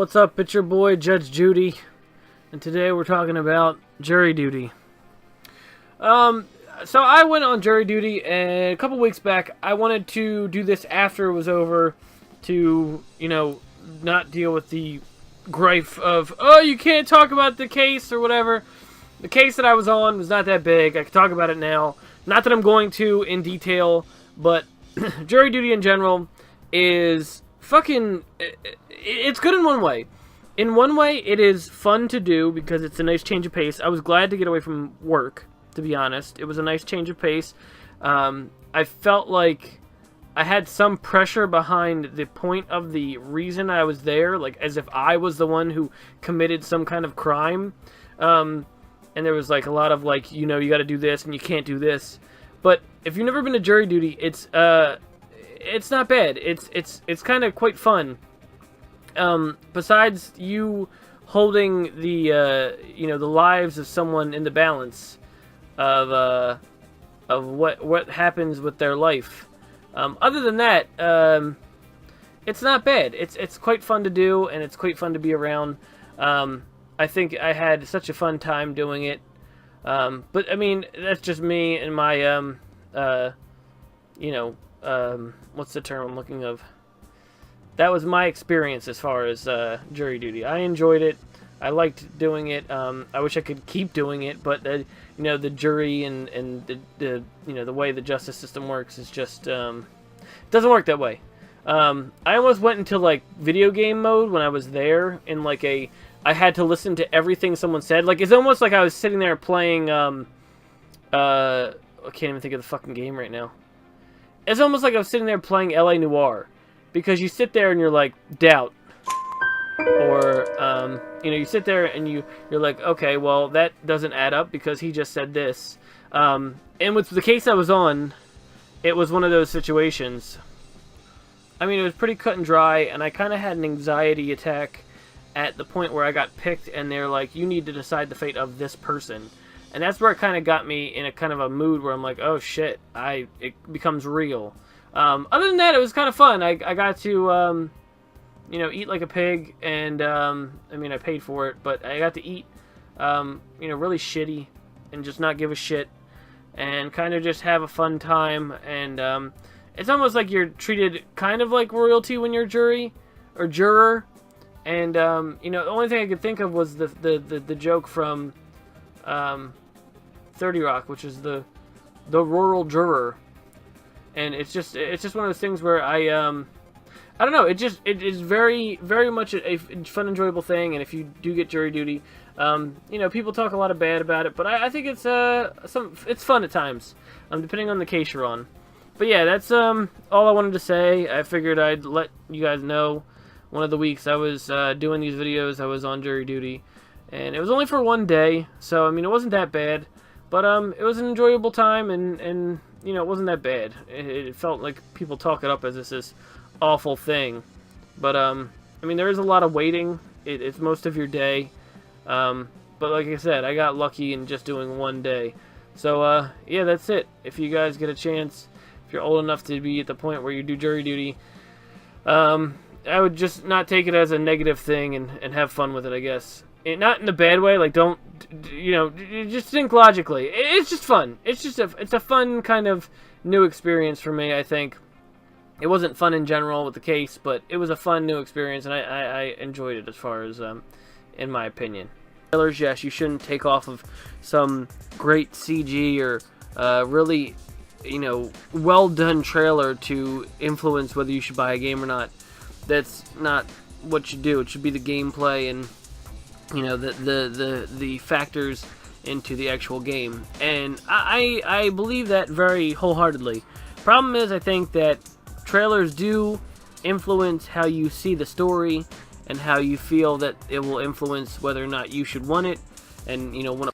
What's up? It's your boy Judge Judy, and today we're talking about jury duty. So I went on jury duty, and a couple weeks back, I wanted to do this after it was over to, not deal with the gripe of, oh, you can't talk about the case or whatever. The case that I was on was not that big. I can talk about it now. Not that I'm going to in detail, but jury duty in general is fucking... It's good in one way. In one way, it is fun to do because it's a nice change of pace. I was glad to get away from work, to be honest. It was a nice change of pace. I felt like I had some pressure behind the point of the reason I was there, like as if I was the one who committed some kind of crime. And there was like a lot of like, you got to do this and you can't do this. But if you've never been to jury duty, it's not bad. It's kind of quite fun. Besides you holding the the lives of someone in the balance of what happens with their life. Other than that, it's not bad. It's quite fun to do, and it's quite fun to be around. I think I had such a fun time doing it. But I mean, that's just me and my what's the term I'm looking of? That was my experience as far as jury duty. I enjoyed it. I liked doing it. I wish I could keep doing it, but the jury and the the way the justice system works is just doesn't work that way. I almost went into like video game mode when I was there in like I had to listen to everything someone said. Like it's almost like I was sitting there playing I can't even think of the fucking game right now. It's almost like I was sitting there playing LA Noire. Because you sit there and you're like, doubt. Or, you sit there and you're like, okay, well, that doesn't add up because he just said this. And with the case I was on, it was one of those situations. I mean, it was pretty cut and dry, and I kind of had an anxiety attack at the point where I got picked, and they're like, you need to decide the fate of this person. And that's where it kind of got me in a kind of a mood where I'm like, oh shit, it becomes real. Other than that, it was kind of fun. I got to, eat like a pig, and, I paid for it, but I got to eat, really shitty, and just not give a shit, and kind of just have a fun time, and, it's almost like you're treated kind of like royalty when you're jury, or juror, and, the only thing I could think of was the joke from, 30 Rock, which is the rural juror. And it's just one of those things where I don't know. It is very, very much a fun, enjoyable thing. And if you do get jury duty, people talk a lot of bad about it, but I think it's it's fun at times, depending on the case you're on. But yeah, that's all I wanted to say. I figured I'd let you guys know. One of the weeks I was doing these videos, I was on jury duty, and it was only for one day, so I mean it wasn't that bad, but it was an enjoyable time, and it wasn't that bad. It felt like people talk it up as this awful thing. But, there is a lot of waiting. It's most of your day. But like I said, I got lucky in just doing one day. So, yeah, that's it. If you guys get a chance, if you're old enough to be at the point where you do jury duty, I would just not take it as a negative thing and have fun with it, I guess. Not in a bad way, like don't, just think logically. It's just fun. It's a fun kind of new experience for me, I think. It wasn't fun in general with the case, but it was a fun new experience, and I enjoyed it as far as, in my opinion. Trailers, yes, you shouldn't take off of some great CG or really, well done trailer to influence whether you should buy a game or not. That's not what you do. It should be the gameplay and the factors into the actual game, and I believe that very wholeheartedly. Problem is, I think that trailers do influence how you see the story and how you feel that it will influence whether or not you should want it and want to